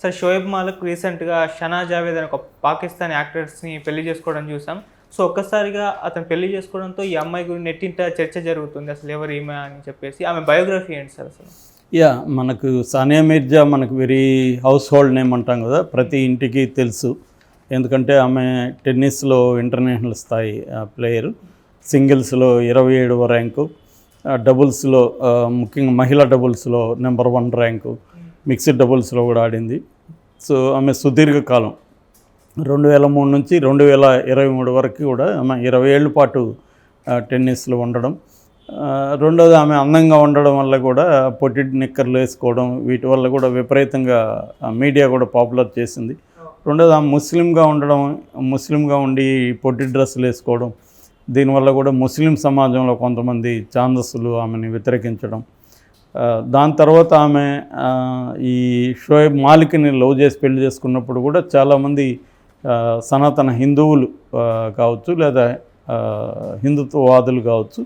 Sir Shoaib Malik రీసెంట్గా షనా జావేద్ అనే ఒక పాకిస్తానీ యాక్టర్స్ని పెళ్లి చేసుకోవడం చూసాం. సో ఒక్కసారిగా అతను పెళ్లి చేసుకోవడంతో ఈ అమ్మాయి గురించి నెట్టింట చర్చ జరుగుతుంది. అసలు ఎవరు ఈమె అని చెప్పేసి ఆమె బయోగ్రఫీ ఏంటి సార్ అసలు? మనకు సానియా మీర్జా మనకు వెరీ హౌస్ హోల్డ్ నేమ్ అంటాం కదా, ప్రతి ఇంటికి తెలుసు. ఎందుకంటే ఆమె టెన్నిస్లో ఇంటర్నేషనల్ స్థాయి ప్లేయరు, సింగిల్స్లో 27వ ర్యాంకు, డబుల్స్లో ముఖ్యంగా మహిళా డబుల్స్లో నెంబర్ 1 ర్యాంకు, మిక్స్డ్ డబుల్స్లో కూడా ఆడింది. సో ఆమె సుదీర్ఘకాలం 2003 నుంచి 2023 వరకు కూడా ఆమె 20 ఏళ్ళ పాటు టెన్నిస్లో ఉండడం. రెండోది ఆమె అందంగా ఉండడం వల్ల కూడా పొట్టి నిక్కర్లు వేసుకోవడం, వీటి వల్ల కూడా విపరీతంగా మీడియా కూడా పాపులర్ చేసింది. రెండోది ఆమె ముస్లింగా ఉండి పొట్టి డ్రెస్సులు వేసుకోవడం, దీనివల్ల కూడా ముస్లిం సమాజంలో కొంతమంది ఛాందస్సులు ఆమెని వ్యతిరేకించడం. దాని తర్వాత ఆమె ఈ షోయబ్ మాలిక్ని లవ్ చేసి పెళ్లి చేసుకున్నప్పుడు కూడా చాలామంది సనాతన హిందువులు కావచ్చు లేదా హిందుత్వవాదులు కావచ్చు,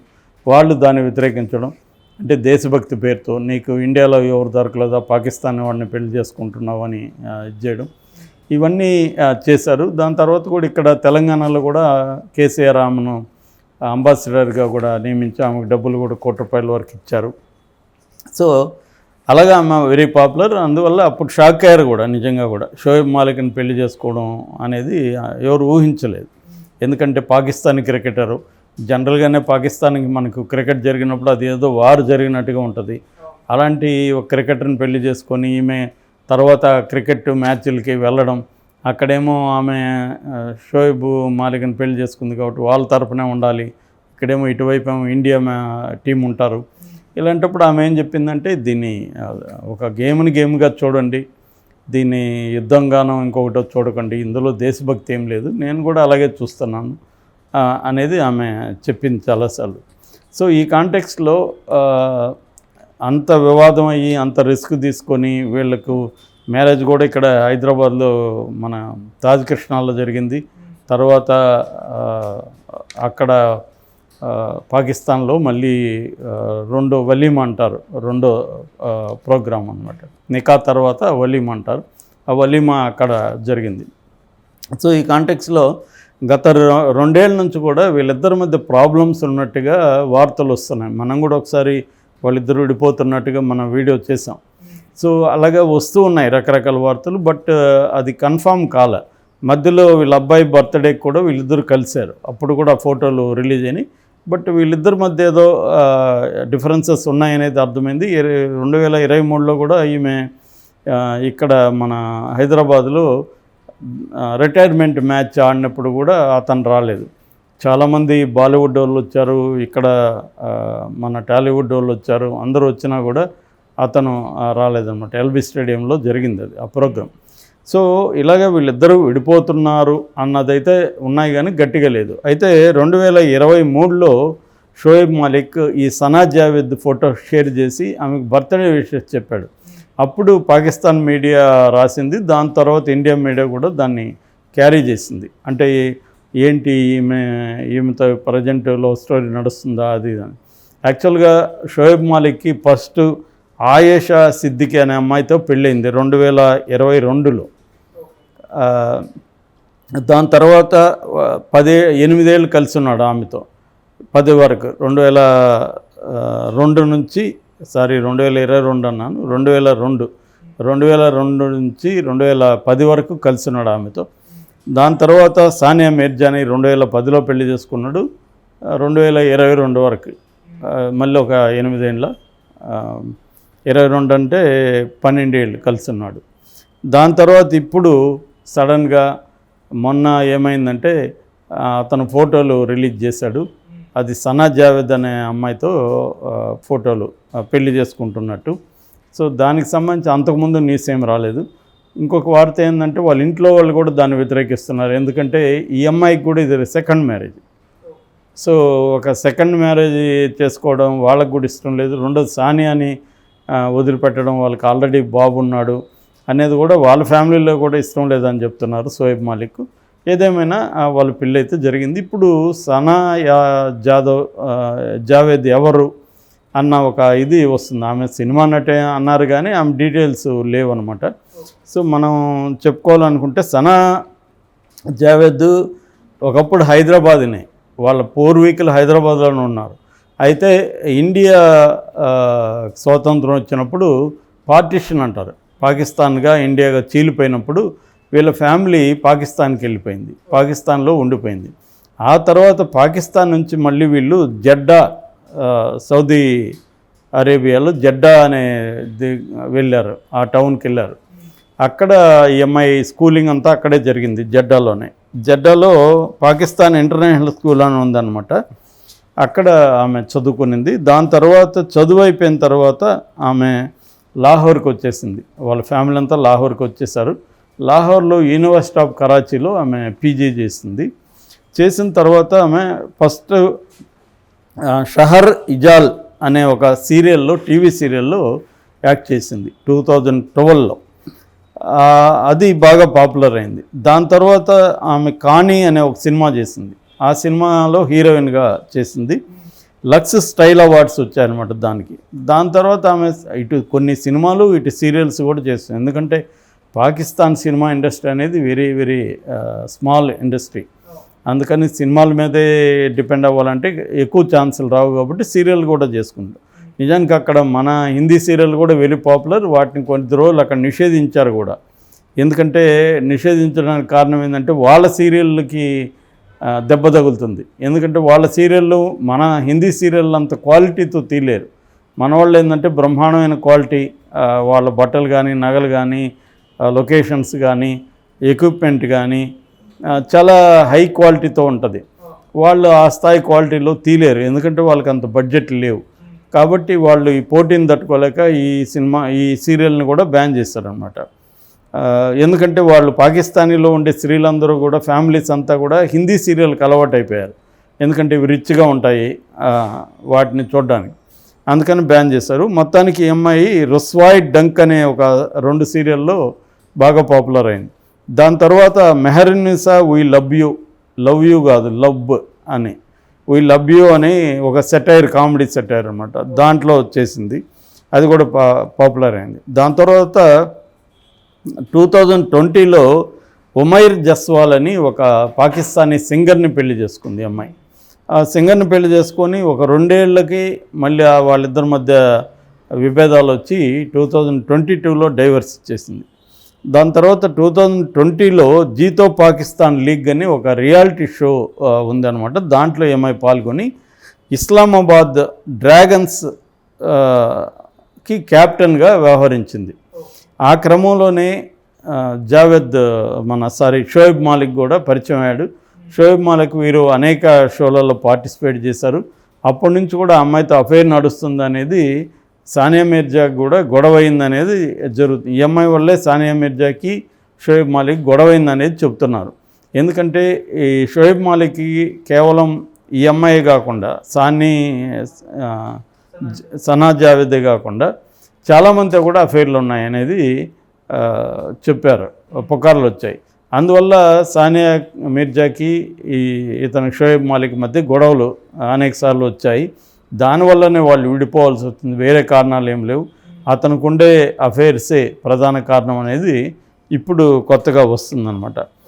వాళ్ళు దాన్ని వ్యతిరేకించడం. అంటే దేశభక్తి పేరుతో నీకు ఇండియాలో ఎవరు దొరకలేదా, పాకిస్తాన్ వాడిని పెళ్లి చేసుకుంటున్నావు అని ఇది చేయడం, ఇవన్నీ చేశారు. దాని తర్వాత కూడా ఇక్కడ తెలంగాణలో కూడా కేసీఆర్ ఆమెను అంబాసిడర్గా కూడా నియమించి ఆమెకు డబ్బులు కూడా ₹1,00,00,000 వరకు ఇచ్చారు. సో అలాగా ఆమె వెరీ పాపులర్. అందువల్ల అప్పుడు షాక్ అయ్యారు కూడా, నిజంగా కూడా షోయబ్ మాలిక్ని పెళ్లి చేసుకోవడం అనేది ఎవరు ఊహించలేదు. ఎందుకంటే పాకిస్తానీ క్రికెటరు, జనరల్గానే పాకిస్తాన్కి మనకు క్రికెట్ జరిగినప్పుడు అది ఏదో వారు జరిగినట్టుగా ఉంటుంది. అలాంటి ఒక క్రికెటర్ని పెళ్లి చేసుకొని ఈమె తర్వాత క్రికెట్ మ్యాచ్లకి వెళ్ళడం, అక్కడేమో ఆమె షోయబ్ మాలిక్ని పెళ్లి చేసుకుంది కాబట్టి వాళ్ళ తరపునే ఉండాలి, ఇక్కడేమో ఇటువైపు ఏమో ఇండియా టీం ఉంటారు. ఇలాంటప్పుడు ఆమె ఏం చెప్పిందంటే, దీన్ని ఒక గేమ్గా చూడండి, దీన్ని యుద్ధంగానో ఇంకొకటో చూడకండి, ఇందులో దేశభక్తి ఏం లేదు, నేను కూడా అలాగే చూస్తున్నాను అనేది ఆమె చెప్పింది చాలాసార్లు. సో ఈ కాంటెక్స్ట్లో అంత వివాదం అయ్యి అంత రిస్క్ తీసుకొని వీళ్ళకు మ్యారేజ్ కూడా ఇక్కడ హైదరాబాద్లో మన తాజ్ కృష్ణాలో జరిగింది. తర్వాత అక్కడ పాకిస్తాన్లో మళ్ళీ రెండో వలీమా అంటారు, రెండో ప్రోగ్రాం అనమాట. నికా తర్వాత వలీమా అంటారు, ఆ వలీమా అక్కడ జరిగింది. సో ఈ కాంటెక్స్లో గత 2 ఏళ్ళ నుంచి కూడా వీళ్ళిద్దరి మధ్య ప్రాబ్లమ్స్ ఉన్నట్టుగా వార్తలు వస్తున్నాయి. మనం కూడా ఒకసారి వాళ్ళిద్దరు విడిపోతున్నట్టుగా మనం వీడియో చేసాం. సో అలాగే వస్తూ ఉన్నాయి రకరకాల వార్తలు, బట్ అది కన్ఫామ్ కాలే. మధ్యలో వీళ్ళ అబ్బాయి బర్త్డేకి కూడా వీళ్ళిద్దరు కలిశారు, అప్పుడు కూడా ఫోటోలు రిలీజ్ అయినాయి. బట్ వీళ్ళిద్దరి మధ్య ఏదో డిఫరెన్సెస్ ఉన్నాయనేది అర్థమైంది. 2023లో కూడా ఈమె ఇక్కడ మన హైదరాబాద్లో రిటైర్మెంట్ మ్యాచ్ ఆడినప్పుడు కూడా అతను రాలేదు. చాలామంది బాలీవుడ్ వాళ్ళు వచ్చారు, ఇక్కడ మన టాలీవుడ్ వాళ్ళు వచ్చారు, అందరూ వచ్చినా కూడా అతను రాలేదన్నమాట. ఎల్బీ స్టేడియంలో జరిగింది అది ఆ ప్రోగ్రాం. సో ఇలాగ వీళ్ళిద్దరూ విడిపోతున్నారు అన్నదైతే ఉన్నాయి కానీ గట్టిగా లేదు. అయితే 2023లో షోయబ్ మాలిక్ ఈ సనా జావేద్ ఫోటో షేర్ చేసి ఆమెకు బర్త్డే విషెస్ చెప్పాడు. అప్పుడు పాకిస్తాన్ మీడియా రాసింది, దాని తర్వాత ఇండియా మీడియా కూడా దాన్ని క్యారీ చేసింది. అంటే ఏంటి ఈమెతో ప్రజెంట్ లవ్ స్టోరీ నడుస్తుందా అది అని. యాక్చువల్గా షోయబ్ మాలిక్కి ఫస్ట్ ఆయేషా సిద్దికి అనే అమ్మాయితో పెళ్ళయింది 2022లో. దాని తర్వాత 8 ఏళ్ళు కలిసి ఉన్నాడు ఆమెతో 10 వరకు. 2022 నుంచి 2022 అన్నాను, 2002 నుంచి 2010 వరకు కలిసి ఉన్నాడు ఆమెతో. దాని తర్వాత సానియా మీర్జాని 2010లో పెళ్లి చేసుకున్నాడు, 2022 వరకు, మళ్ళీ ఒక 8 ఏళ్ళ, 22 అంటే 12 ఏళ్ళు కలిసి ఉన్నాడు. దాని తర్వాత ఇప్పుడు సడన్గా మొన్న ఏమైందంటే అతను ఫోటోలు రిలీజ్ చేశాడు. అది సనా జావేద్ అనే అమ్మాయితో ఫోటోలు పెళ్లి చేసుకుంటున్నట్టు. సో దానికి సంబంధించి అంతకుముందు న్యూస్ ఏం రాలేదు. ఇంకొక వార్త ఏంటంటే వాళ్ళ ఇంట్లో వాళ్ళు కూడా దాన్ని వ్యతిరేకిస్తున్నారు. ఎందుకంటే ఈ అమ్మాయికి కూడా ఇది సెకండ్ మ్యారేజ్. సో ఒక సెకండ్ మ్యారేజ్ చేసుకోవడం వాళ్ళకు కూడా ఇష్టం లేదు. రెండోది సానియాని వదిలిపెట్టడం, వాళ్ళకి ఆల్రెడీ బాబు ఉన్నాడు అనేది కూడా వాళ్ళ ఫ్యామిలీలో కూడా ఇష్టం లేదని చెప్తున్నారు షోయబ్ మాలిక్. ఏదేమైనా వాళ్ళ పెళ్ళి అయితే జరిగింది. ఇప్పుడు సనా జావేద్ ఎవరు అన్న ఒక ఇది వస్తుంది. ఆమె సినిమా నటే అన్నారు కానీ ఆమె డీటెయిల్స్ లేవన్నమాట. సో మనం చెప్పుకోవాలనుకుంటే సనా జావేద్ ఒకప్పుడు హైదరాబాద్నే, వాళ్ళ పూర్వీకులు హైదరాబాద్లోనే ఉన్నారు. అయితే ఇండియా స్వాతంత్రం వచ్చినప్పుడు పార్టిషన్ అంటారు, పాకిస్తాన్గా ఇండియాగా చీలిపోయినప్పుడు వీళ్ళ ఫ్యామిలీ పాకిస్తాన్కి వెళ్ళిపోయింది, పాకిస్తాన్లో ఉండిపోయింది. ఆ తర్వాత పాకిస్తాన్ నుంచి మళ్ళీ వీళ్ళు జెడ్డా, సౌదీ అరేబియాలో జెడ్డా అనే వెళ్ళారు, ఆ టౌన్కి వెళ్ళారు. అక్కడ ఎంఐ స్కూలింగ్ అంతా అక్కడే జరిగింది, జెడ్డాలోనే. జెడ్డాలో పాకిస్తాన్ ఇంటర్నేషనల్ స్కూల్ అని ఉందన్నమాట. అక్కడ ఆమె చదువుకునింది. దాని తర్వాత చదువు అయిపోయిన తర్వాత ఆమె లాహోర్కి వచ్చేసింది. వాళ్ళ ఫ్యామిలీ అంతా లాహోర్కి వచ్చేసారు. లాహోర్లో యూనివర్సిటీ ఆఫ్ కరాచీలో ఆమె పీజీ చేసింది. చేసిన తర్వాత ఆమె ఫస్ట్ షహర్ ఇజాల్ అనే ఒక సీరియల్లో, టీవీ సీరియల్లో యాక్ట్ చేసింది 2012లో. అది బాగా పాపులర్ అయింది. దాని తర్వాత ఆమె కాణి అనే ఒక సినిమా చేసింది. ఆ సినిమాలో హీరోయిన్గా చేసింది. లక్స్ స్టైల్ అవార్డ్స్ వచ్చాయన్నమాట దానికి. దాని తర్వాత ఆమె ఇటు కొన్ని సినిమాలు, ఇటు సీరియల్స్ కూడా చేస్తుంది. ఎందుకంటే పాకిస్తాన్ సినిమా ఇండస్ట్రీ అనేది వెరీ వెరీ స్మాల్ ఇండస్ట్రీ. అందుకని సినిమాల మీదే డిపెండ్ అవ్వాలంటే ఎక్కువ ఛాన్సులు రావు, కాబట్టి సీరియల్ కూడా చేసుకుంటాం. నిజానికి అక్కడ మన హిందీ సీరియల్ కూడా వెరీ పాపులర్. వాటిని కొద్ది రోజులు అక్కడ నిషేధించారు కూడా. ఎందుకంటే నిషేధించడానికి కారణం ఏంటంటే వాళ్ళ సీరియల్కి దెబ్బ తగులుతుంది. ఎందుకంటే వాళ్ళ సీరియళ్ళు మన హిందీ సీరియల్ అంత క్వాలిటీతో తీయలేరు. మన వాళ్ళు ఏంటంటే బ్రహ్మాండమైన క్వాలిటీ, వాళ్ళ బట్టలు కానీ, నగలు కానీ, లొకేషన్స్ కానీ, ఎక్విప్మెంట్ కానీ చాలా హై క్వాలిటీతో ఉంటుంది. వాళ్ళు ఆ స్థాయి క్వాలిటీలో తీయలేరు, ఎందుకంటే వాళ్ళకి అంత బడ్జెట్ లేవు. కాబట్టి వాళ్ళు ఈ పోటీని తట్టుకోలేక ఈ సీరియల్ని కూడా బ్యాన్ చేస్తారనమాట. ఎందుకంటే వాళ్ళు పాకిస్తానీలో ఉండే స్త్రీలందరూ కూడా, ఫ్యామిలీస్ అంతా కూడా హిందీ సీరియల్కి అలవాటు అయిపోయారు. ఎందుకంటే ఇవి రిచ్గా ఉంటాయి వాటిని చూడడానికి, అందుకని బ్యాన్ చేశారు. మొత్తానికి ఎంఐ రుస్వాయ్ డంక్ అనే ఒక 2 సీరియల్లో బాగా పాపులర్ అయింది. దాని తర్వాత మెహరున్నిసా వీ లవ్ యూ కాదు లవ్ అని, వీ లవ్ యూ అని ఒక సెటైర్, కామెడీ సెటైర్ అనమాట, దాంట్లో వచ్చేసింది. అది కూడా పాపులర్ అయింది. దాని తర్వాత 2020లో ఉమైర్ జస్వాల్ అని ఒక పాకిస్తానీ సింగర్ని పెళ్లి చేసుకుంది అమ్మాయి. ఆ సింగర్ని పెళ్లి చేసుకొని ఒక 2 ఏళ్ళకి మళ్ళీ వాళ్ళిద్దరి మధ్య విభేదాలు వచ్చి 2022లో డైవర్స్ ఇచ్చేసింది. దాని తర్వాత 2020లో జీతో పాకిస్తాన్ లీగ్ అని ఒక రియాలిటీ షో ఉందన్నమాట. దాంట్లో ఎంఐ పాల్గొని ఇస్లామాబాద్ డ్రాగన్స్ కి క్యాప్టెన్గా వ్యవహరించింది. ఆ క్రమంలోనే షోయబ్ మాలిక్ కూడా పరిచయం అయ్యాడు. షోయబ్ మాలిక్ వీరు అనేక షోలలో పార్టిసిపేట్ చేశారు. అప్పటి నుంచి కూడా అమ్మాయితో అఫైర్ నడుస్తుంది అనేది, సానియా మీర్జా కూడా గొడవైంది అనేది జరుగుతుంది. ఈ అమ్మాయి వల్లే సానియా మీర్జాకి షోయబ్ మాలిక్ గొడవైంది అనేది చెప్తున్నారు. ఎందుకంటే ఈ షోయబ్ మాలిక్కి కేవలం ఈ అమ్మాయి కాకుండా, సనా జావేదే కాకుండా చాలామంది కూడా అఫైర్లు ఉన్నాయనేది చెప్పారు, పుకార్లు వచ్చాయి. అందువల్ల సానియా మీర్జాకి ఇతను షోయబ్ మాలిక్ మధ్య గొడవలు అనేకసార్లు వచ్చాయి. దానివల్లనే వాళ్ళు విడిపోవాల్సి వస్తుంది, వేరే కారణాలు ఏం లేవు. అతనికి ఉండే అఫైర్సే ప్రధాన కారణం అనేది ఇప్పుడు కొత్తగా వస్తుందన్నమాట.